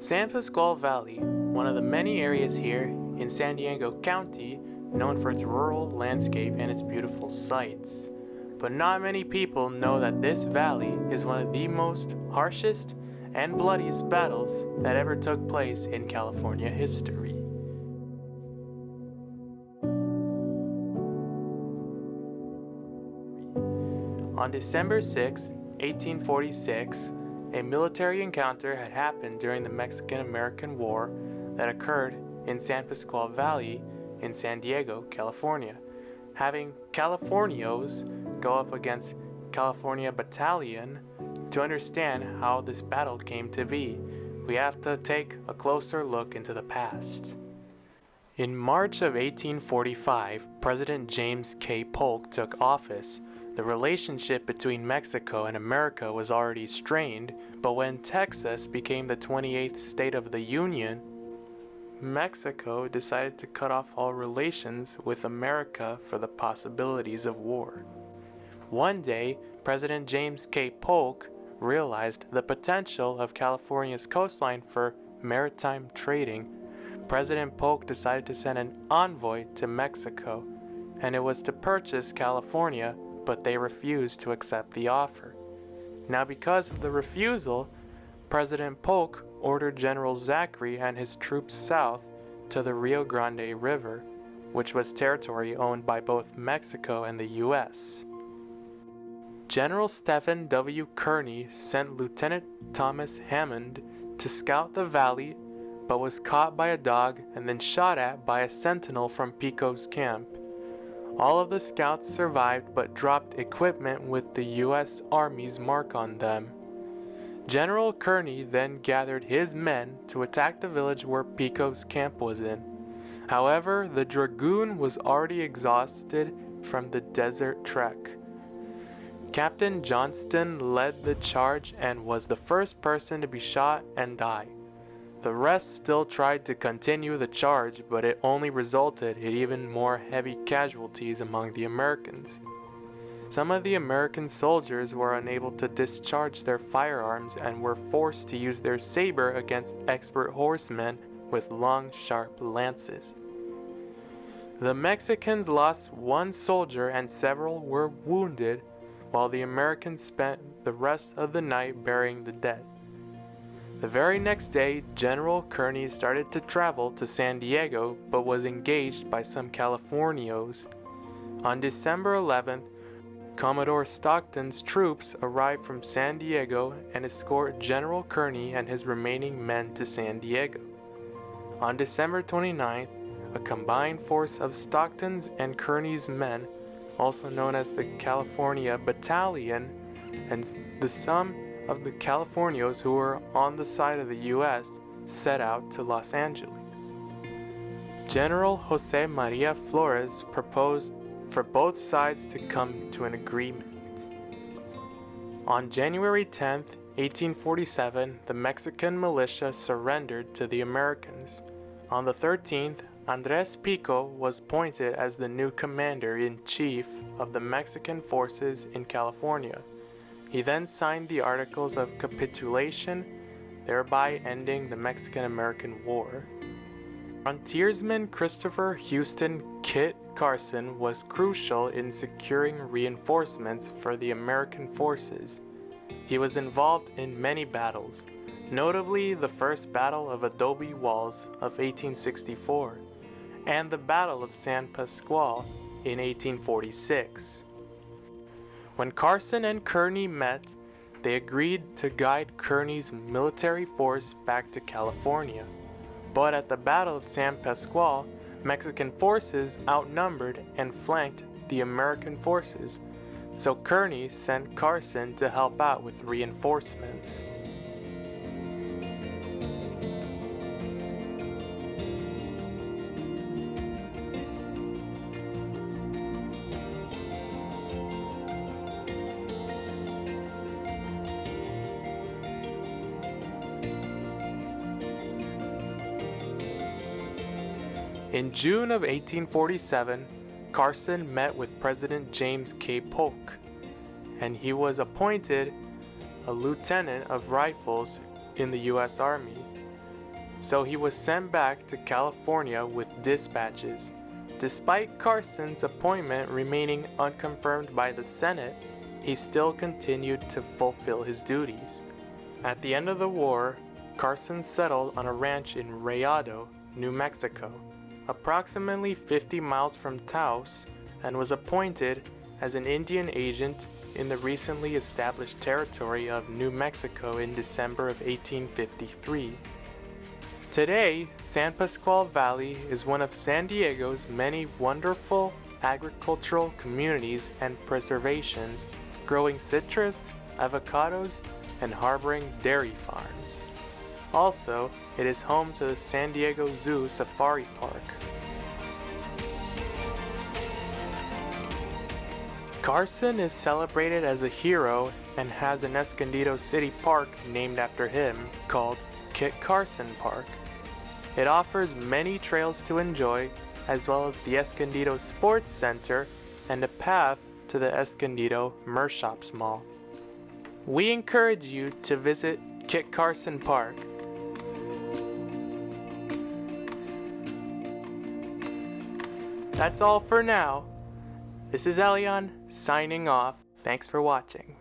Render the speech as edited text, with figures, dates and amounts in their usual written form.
San Pasqual Valley, one of the many areas here in San Diego County known for its rural landscape and its beautiful sights. But not many people know that this valley is one of the most harshest and bloodiest battles that ever took place in California history. On December 6, 1846, a military encounter had happened during the Mexican-American War that occurred in San Pasqual Valley in San Diego, California, having Californios go up against California Battalion. To understand how this battle came to be, we have to take a closer look into the past. In March of 1845, President James K. Polk took office. The relationship between Mexico and America was already strained, but when Texas became the 28th state of the Union, Mexico decided to cut off all relations with America for the possibilities of war. One day, President James K. Polk realized the potential of California's coastline for maritime trading. President Polk decided to send an envoy to Mexico, and it was to purchase California, but they refused to accept the offer. Now, because of the refusal, President Polk ordered General Zachary and his troops south to the Rio Grande River, which was territory owned by both Mexico and the U.S. General Stephen W. Kearny sent Lieutenant Thomas Hammond to scout the valley, but was caught by a dog and then shot at by a sentinel from Pico's camp. All of the scouts survived but dropped equipment with the U.S. Army's mark on them. General Kearny then gathered his men to attack the village where Pico's camp was in. However, the dragoon was already exhausted from the desert trek. Captain Johnston led the charge and was the first person to be shot and die. The rest still tried to continue the charge, but it only resulted in even more heavy casualties among the Americans. Some of the American soldiers were unable to discharge their firearms and were forced to use their saber against expert horsemen with long, sharp lances. The Mexicans lost one soldier and several were wounded, while the Americans spent the rest of the night burying the dead. The very next day, General Kearny started to travel to San Diego, but was engaged by some Californios. On December 11th, Commodore Stockton's troops arrived from San Diego and escorted General Kearny and his remaining men to San Diego. On December 29th, a combined force of Stockton's and Kearny's men, also known as the California Battalion, and the sum of the Californios who were on the side of the U.S. set out to Los Angeles. General Jose Maria Flores proposed for both sides to come to an agreement. On January 10, 1847, the Mexican militia surrendered to the Americans. On the 13th, Andres Pico was appointed as the new commander-in-chief of the Mexican forces in California. He then signed the Articles of Capitulation, thereby ending the Mexican-American War. Frontiersman Christopher Houston Kit Carson was crucial in securing reinforcements for the American forces. He was involved in many battles, notably the First Battle of Adobe Walls of 1864 and the Battle of San Pasqual in 1846. When Carson and Kearny met, they agreed to guide Kearny's military force back to California. But at the Battle of San Pasqual, Mexican forces outnumbered and flanked the American forces, so Kearny sent Carson to help out with reinforcements. In June of 1847, Carson met with President James K. Polk, and he was appointed a lieutenant of rifles in the U.S. Army. so he was sent back to California with dispatches. Despite Carson's appointment remaining unconfirmed by the Senate, he still continued to fulfill his duties. At the end of the war, Carson settled on a ranch in Rayado, New Mexico, approximately 50 miles from Taos, and was appointed as an Indian agent in the recently established territory of New Mexico in December of 1853. Today, San Pasqual Valley is one of San Diego's many wonderful agricultural communities and preservations, growing citrus, avocados, and harboring dairy farms. Also, it is home to the San Diego Zoo Safari Park. Carson is celebrated as a hero and has an Escondido City Park named after him called Kit Carson Park. It offers many trails to enjoy, as well as the Escondido Sports Center and a path to the Escondido Mershops Mall. We encourage you to visit Kit Carson Park. That's all for now. This is Elion signing off. Thanks for watching.